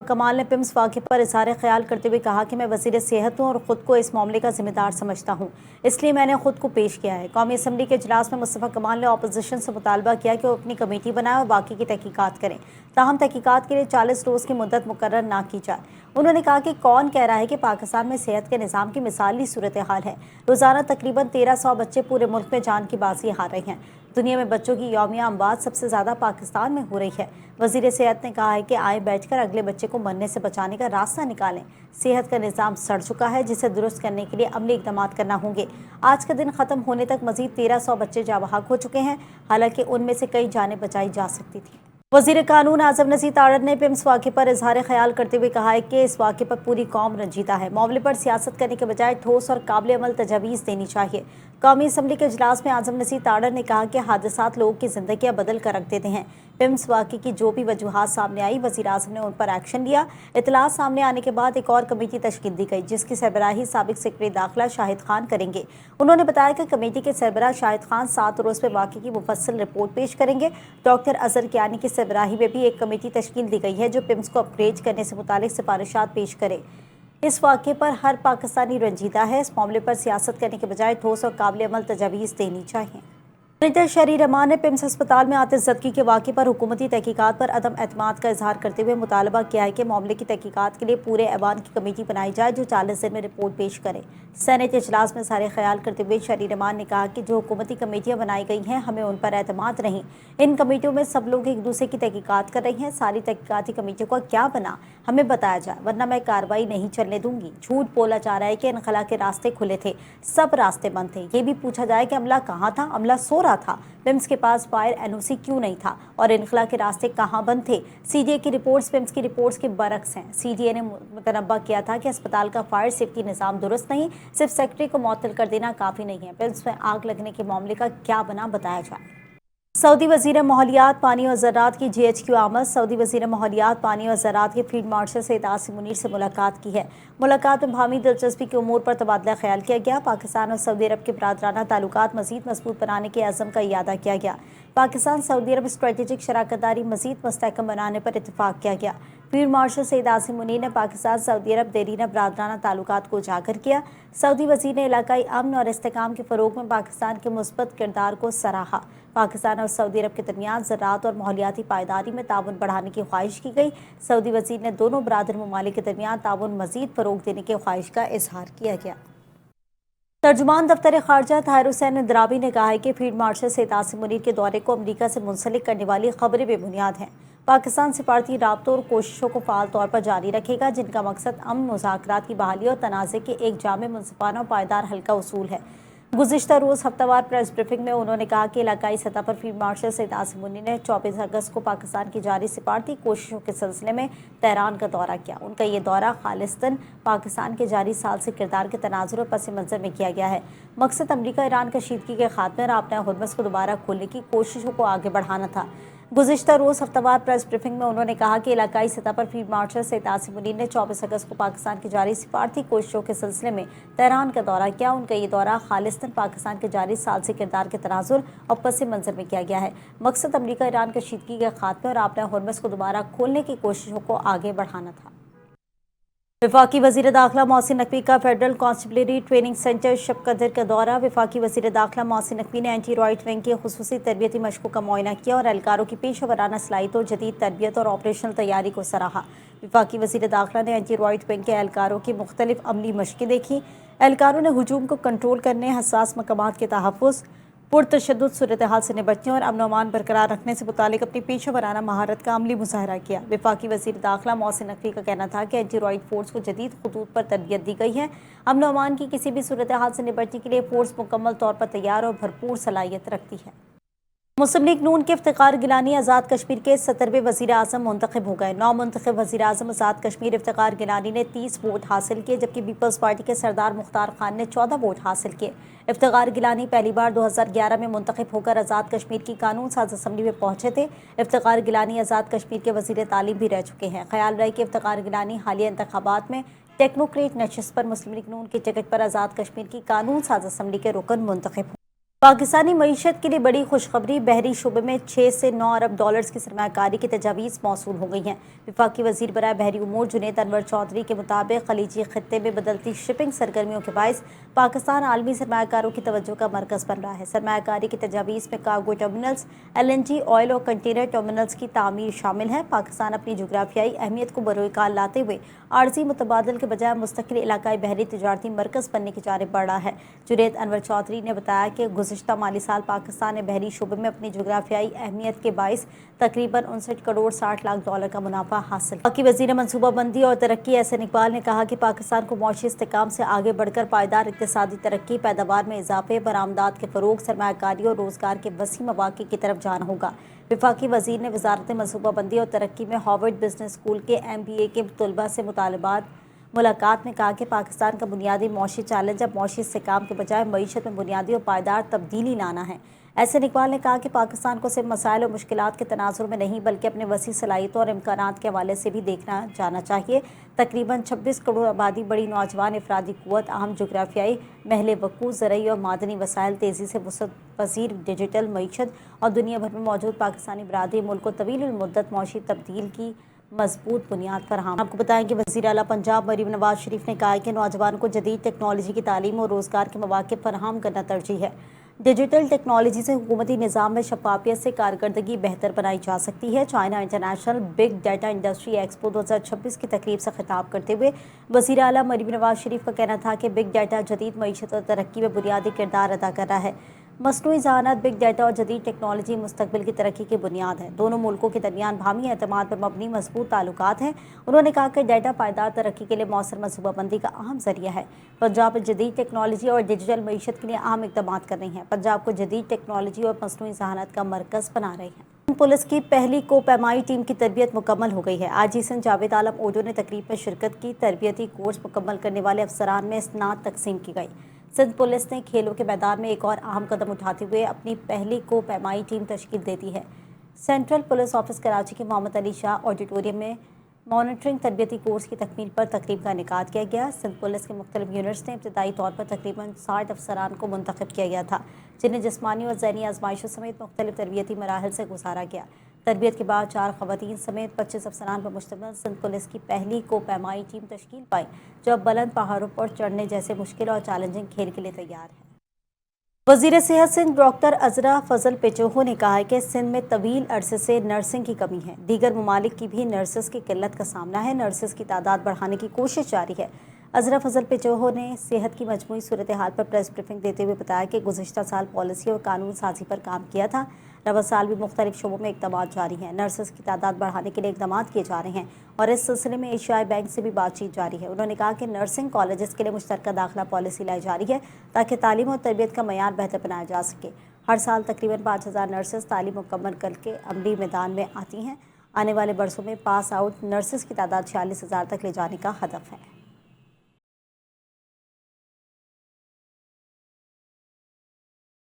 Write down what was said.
कमाल ने पिम्स वाक़े पर इज़हार ख्याल करते हुए कहा कि मैं वज़ीर सेहत हूँ और ख़ुद को इस मामले का ज़िम्मेदार समझता हूँ, इसलिए मैंने खुद को पेश किया है। कौमी असम्बली के इजलास में मुस्तफ़ा कमाल ने अपोजिशन से मुतालबा किया कि वो अपनी कमेटी बनाए और बाकी की तहकीकात करें, ताहम तहकीकात के लिए 40 रोज़ की मुद्दत मुकर्रर ना की जाए। उन्होंने कहा कि कौन कह रहा है कि पाकिस्तान में सेहत के निज़ाम की मिसाली सूरत हाल है। रोज़ाना तकरीबन 1300 बच्चे पूरे मुल्क में जान की बाजी हार रहे हैं। दुनिया में बच्चों की यौमिया अमवात सबसे ज़्यादा पाकिस्तान में हो रही है। वज़ीर सेहत ने कहा है कि आए बैठकर अगले बच्चे को मरने से बचाने का रास्ता निकालें। सेहत का निज़ाम सड़ चुका है, जिसे दुरुस्त करने के लिए अमली इक़दाम करना होंगे। आज का दिन ख़त्म होने तक मज़ीद 1300 बच्चे जाबहक हो चुके हैं, हालांकि उनमें से कई जानें बचाई जा सकती थी। वज़ीर कानून आज़म नज़ीर तारड़ ने पिम्स वाक़े पर इज़हार ख्याल करते हुए कहा है कि इस वाक़े पर पूरी कौम रंजीदा है। मामले पर सियासत करने के बजाय ठोस और काबिल अमल तजावीज़ देनी चाहिए। कौमी असम्बली के इजलास में आज़म नज़ीर तारड़ ने कहा कि हादसात लोगों की ज़िंदगियाँ बदल कर रख देते हैं। पिम्स वाक़े की जो भी वजूहात सामने आई, वज़ीर आज़म ने उन पर एक्शन लिया। इतलात सामने आने के बाद एक और कमेटी तश्कील दी गई, जिसकी सरबराही साबिक़ सेक्रेटरी दाखिला शाहिद खान करेंगे। उन्होंने बताया कि कमेटी के सरबराह शाहिद खान 7 रोज़ में वाक़े की मुफस्सल रिपोर्ट पेश करेंगे। डॉक्टर अज़हर कियानी की सरबराही में भी एक कमेटी तश्कील दी गई है, जो पिम्स को अपग्रेड करने से मुतालिक सिफारिशात पेश करे। इस वाक़े पर हर पाकिस्तानी रंजीदा है। इस मामले पर सियासत करने के बजाय ठोस और काबिल अमल तजावीज़ देनी चाहिए। सेनेटर शहरी रहमान ने पिम्स अस्पताल में आतिशज़दगी के वाक़े पर हुकूमती तहकीकात पर अदम एतमाद का इजहार करते हुए मुतालबा किया है कि मामले की तहकीकात के लिए पूरे ऐवान की कमेटी बनाई जाए, जो 40 दिन में रिपोर्ट पेश करे। सेनेट इजलास में इजहार ख्याल करते हुए शहरी रहमान ने कहा कि जो हुकूमती कमेटियाँ बनाई गई हैं, हमें उन पर एतमाद नहीं। इन कमेटियों में सब लोग एक दूसरे की तहकीकात कर रही हैं। सारी तहकीकाती कमेटियों का क्या बना, हमें बताया जाए, वरना मैं कार्रवाई नहीं चलने दूंगी। झूठ बोला जा रहा है कि इनखला के रास्ते खुले थे, सब रास्ते बंद थे। ये भी पूछा जाए कि अमला कहाँ था, अमला सो रहा था। पिम्स के पास फायर एनओसी क्यों नहीं था और इनखला के रास्ते कहाँ बंद थे। सीडीए की रिपोर्ट्स पिम्स की रिपोर्ट्स के बरक्स हैं। सीडीए ने मुतनब्बा किया था कि अस्पताल का फायर सेफ्टी निज़ाम दुरुस्त नहीं, सिर्फ सेक्रेटरी को मुअत्तल कर देना काफ़ी नहीं है। पिम्स में आग लगने के मामले का क्या बना, बताया जाए। सऊदी वज़ीर माहौलियात, पानी और ज़राअत की GHQ आमद। सऊदी वज़ीर माहौलियात, पानी और ज़राअत के फील्ड मार्शल सैयद आसिम मुनीर से मुलाकात की है। मुलाकात में बाहमी दिलचस्पी के उमूर पर तबादला ख्याल किया गया। पाकिस्तान और सऊदी अरब के बरादराना ताल्लुकात मज़ीद मजबूत बनाने के अज़म का इयादा किया गया। पाकिस्तान सऊदी अरब स्ट्रेटेजिक शराकतदारी मज़ीद मुस्तहकम बनाने पर इत्तफाक किया गया। फील्ड मार्शल सैयद आसिम मुनीर ने पाकिस्तान सऊदी अरब देरीना बरादराना ताल्लुकात को उजागर किया। सऊदी वज़ीर ने इलाकाई अमन और इस्तेहकाम के फ़रोग में पाकिस्तान के मुस्बत किरदार को सराहा। पाकिस्तान और सऊदी अरब के दरमियान ज़राअत और माहौलियाती पायदारी में ताउन बढ़ाने की ख्वाहिश की गई। सऊदी वज़ीर ने दोनों बरादर ममालिक के दरमियान ताउन मज़ीद फ़रोग देने की ख्वाहिश का इजहार किया गया। तर्जुमान दफ्तर खारजा ताहिर हुसैन इंदराबी ने कहा है कि फील्ड मार्शल सैयद आसिम मुनीर के दौरे को अमरीका से मुंसलिक करने वाली खबरें बेबुनियाद हैं। पाकिस्तान सिफारती राब्तों और कोशिशों को फ़ाल तौर पर जारी रखेगा, जिनका मकसद अमन, मुज़ाकरात की बहाली और तनाज़े के एक जामे, मुनसिफाना और पायदार हल का उसूल है। गुज़िश्ता रोज़ हफ्तावार प्रेस ब्रीफिंग में उन्होंने कहा कि इलाकाई सतह पर फील्ड मार्शल सैयद आसिम मुनीर ने 24 अगस्त को पाकिस्तान की जारी सिफारती कोशिशों के सिलसिले में तेहरान का दौरा किया। उनका ये दौरा खालिस्तान पाकिस्तान के जारी साल से किरदार के तनाजुर और पस मंज़र में किया गया है। मकसद अमरीका ईरान कशीदगी के खात्मे और अपने हुर्मस को दोबारा खोलने की कोशिशों को आगे बढ़ाना था। गुज़िश्ता रोज़ हफ्तावार प्रेस ब्रीफिंग में उन्होंने कहा कि इलाकाई सतह पर फील्ड मार्शल सैयद आसिम मुनीर ने 24 अगस्त को पाकिस्तान की जारी सिफारती कोशिशों के सिलसिले में तेहरान का दौरा किया। उनका ये दौरा खालिस्तान पाकिस्तान के जारी साल से किरदार के तनाजुर और पस मंज़र में किया गया है। मकसद अमरीका ईरान कशीदगी के खात्मे और अपने हुर्मस को दोबारा खोलने की कोशिशों को आगे बढ़ाना था। वफाकी वज़ीर दाखिला मोहसिन नकवी का फेडरल कॉन्स्टेबलरी ट्रेनिंग सेंटर शब कदर का दौरा। वफाकी वज़ीर दाखिला मोहसिन नकवी ने एंटी राइट विंग की खुसूसी तरबियती मशकों का मुआयना किया और एहलकारों की पेशा वराना सलाहियत और जदीद तरबियत और ऑपरेशनल तैयारी को सराहा। वफाकी वज़ीर दाखिला ने एंटी राइट विंग के एहलकारों की मुख्तलिफ अमली मशकें देखी। एहलकारों ने हुजूम को कंट्रोल करने, हसास मकामात के तहफ़्फ़ुज़, पुरतशद्दुद सूरत हाल से निपटने और अमन अमान बरकरार रखने से मुतालिक अपनी पेशा वराना महारत का अमली मुजाहरा किया। वफाकी वज़ीर दाखिला मोहसिन नकवी का कहना था कि एंटी राइट फोर्स को जदीद खतूत पर तरबियत दी गई है। अमन अमान की किसी भी सूरत हाल से निपटने के लिए फोर्स मुकम्मल तौर पर तैयार और भरपूर सलाहियत रखती है। मुस्लिम लीग नून के इफ्तिखार गिलानी आज़ाद कश्मीर के 17वें वज़ीर आज़म मुंतखब हो गए। नौमुंतखब वज़ीर आज़म आज़ाद कश्मीर इफ्तिखार गिलानी ने 30 वोट हासिल किए, जबकि पीपल्स पार्टी के सरदार मुख्तार खान ने 14 वोट हासिल किए। इफ्तिखार गिलानी पहली बार 2011 में मुंतखब होकर आज़ाद कश्मीर की कानून साज असम्बली में पहुंचे थे। इफ्तिखार गिलानी आज़ाद कश्मीर के वज़ीर तालीम भी रह चुके हैं। ख्याल रहे कि इफ्तिखार गिलानी हालिया इंतखाबात में टेक्नोक्रेट नशिस्त पर मुस्लिम लीग नून की टिकट पर आज़ाद कश्मीर की कानून साज असम्बली के रुकन मुंतखब पाकिस्तानी मईशत के लिए बड़ी खुशखबरी। बहरी शुबे में 6 से 9 अरब डॉलर्स की सरमाकारी की तजावीज़ मौसूल हो गई हैं। वफाकी वज़ीर बराए बहरी उमूर जुनैद अनवर चौधरी के मुताबिक खलीजी खित्ते में बदलती शिपिंग सरगर्मियों के बायस पाकिस्तान आलमी सरमाकारों की तवज्जो का मरकज़ बन रहा है। सरमाकारी की तजावीज़ में कार्गो टर्मिनल्स, LNG, ऑयल और कंटेनर टर्मिनल्स की तामीर शामिल है। पाकिस्तान अपनी जोग्राफियाई अहमियत को बरोकार लाते हुए आर्जी मुतबादल के बजाय मुस्तकिल इलाकाई बहरी तिजारती मरकज़ बनने की जानिब बढ़ रहा है। जुनैद अनवर चौधरी ने बताया कि गुज़िश्ता माली साल पाकिस्तान ने बहरी शोबे में अपनी जोग्राफियाई अहमियत के बायस तकरीबन 59 करोड़ 60 लाख डॉलर का मुनाफा हासिल। बाकी वज़ीर मनसूबाबंदी और तरक्की एहसन इकबाल ने कहा कि पाकिस्तान को मौशी इस्तेकाम से आगे बढ़कर पायदार इक़्तिसादी तरक्की, पैदावार में इजाफे, बरामदात के फ़रोग़, सरमायाकारी और रोज़गार के वसी मौक़े की तरफ जाना होगा। वफाकी वज़ीर ने वज़ारत मनसूबाबंदी और तरक्की में हार्वर्ड बिजनेस स्कूल के MBA के तलबा से मुलाकात में कहा कि पाकिस्तान का बुनियादी मौशी चैलेंज अब मौशी इस्तेकाम के बजाय मईशत में बुनियादी और पायदार तब्दीली लाना है। एहसन इकबाल ने कहा कि पाकिस्तान को सिर्फ मसाइल और मुश्किलात के तनाजुर में नहीं बल्कि अपने वसी सलाहियतों और इम्कानात के हवाले से भी देखना जाना चाहिए। तकरीबन 26 करोड़ आबादी, बड़ी नौजवान अफरादी कुव्वत, अहम जोग्राफियाई महल वकूअ, ज़रई और मादनी वसाइल, तेज़ी से वसअत पज़ीर डिजिटल मईशत और दुनिया भर में मौजूद पाकिस्तानी बरादरी मुल्क को तवील मुद्दत मौशी तब्दील की मजबूत बुनियाद फराहम। आपको बताएं कि वज़ीर आला पंजाब मरीम नवाज शरीफ ने कहा है कि नौजवानों को जदीद टेक्नोलॉजी की तालीम और रोज़गार के मौक़े फराहम करना तरजीह है। डिजिटल टेक्नोलॉजी से हुकूमती निज़ाम में शफाफियत से कारकर्दगी बेहतर बनाई जा सकती है। China international big data industry expo 2026 की तकरीब से खिताब करते हुए वज़ीर आला मरीम नवाज शरीफ का कहना था कि बिग डाटा जदीद मईशत और तरक्की में बुनियादी किरदार अदा कर रहा है। मसनूई ज़हानत, बिग डाटा और जदीद टेक्नोलॉजी मुस्तकबिल की तरक्की की बुनियाद है। दोनों मुल्कों के दरमियान बाहमी एतमाद पर मबनी मजबूत ताल्लुकात हैं। उन्होंने कहा कि डाटा पायदार तरक्की के लिए मौसर मनसूबाबंदी का अहम जरिया है। पंजाब जदीद टेक्नोलॉजी और डिजिटल मईशत के लिए अहम इक़दाम कर रही हैं। पंजाब को जदीद टेक्नोलॉजी और मसनूई ज़हानत का मरकज़ बना रही हैं। पुलिस की पहली को पैमाई टीम की तरबियत मुकम्मल हो गई है। आजी सिंध जावेद आलम ओजो ने तकरीब में शिरकत की। तरबियती कोर्स मुकम्मल करने वाले अफसरान में स्नात तकसीम की गई। सिंध पुलिस ने खेलों के मैदान में एक और अहम कदम उठाते हुए अपनी पहली को पैमाई टीम तश्कील दे दी है। सेंट्रल पुलिस ऑफिस कराची के मोहम्मद अली शाह ऑडिटोरियम में मॉनिटरिंग तरबियती कोर्स की तकमील पर तकरीब का इनेकाद किया गया। सिंध पुलिस के मुख्तलिफ यूनिट्स ने इब्तदाई तौर पर तकरीबन 60 अफसरान को मुंतखब किया गया था, जिन्हें जिस्मानी और ज़हनी आजमाइशों समेत मुख्तलिफ तरबियती मराहल से गुजारा गया। तरबियत के बाद 4 ख़वातीन समेत 25 अफसरान पर मुश्तमिल सिंध पुलिस की पहली को पैमाई टीम तश्कील पाई, जो अब बुलंद पहाड़ों पर चढ़ने जैसे मुश्किल और चैलेंजिंग खेल के लिए तैयार है। वज़ीर सेहत सिंध डॉक्टर अज़रा फजल पेचोहो ने कहा है कि सिंध में तवील अरसे से नर्सिंग की कमी है। दीगर ममालिक की भी नर्सेस की किल्लत का सामना है। नर्सेस की तादाद बढ़ाने की कोशिश जारी है। अज़रा फजल पेचोहो ने सेहत की मजमूई सूरत हाल पर प्रेस ब्रीफिंग देते हुए बताया कि गुज़िश्ता साल पॉलिसी और कानून साजी पर काम किया था। रवा साल भी मुख्तलिफ शोबों में इक़दाम जारी हैं। नर्सेस की तादाद बढ़ाने के लिए इक़दाम किए जा रहे हैं और इस सिलसिले में एशियाई बैंक से भी बातचीत जारी है। उन्होंने कहा कि नर्सिंग कॉलेजेस के लिए मुश्तरका दाखिला पॉलिसी लाई जा रही है ताकि तालीम और तरबियत का मयार बेहतर बनाया जा सके। हर साल तकरीबन 5000 नर्सेस तालीम मुकम्मल करके अमली मैदान में आती हैं। आने वाले बरसों में पास आउट नर्सेस की तादाद 46,000 तक ले जाने का हदफ है।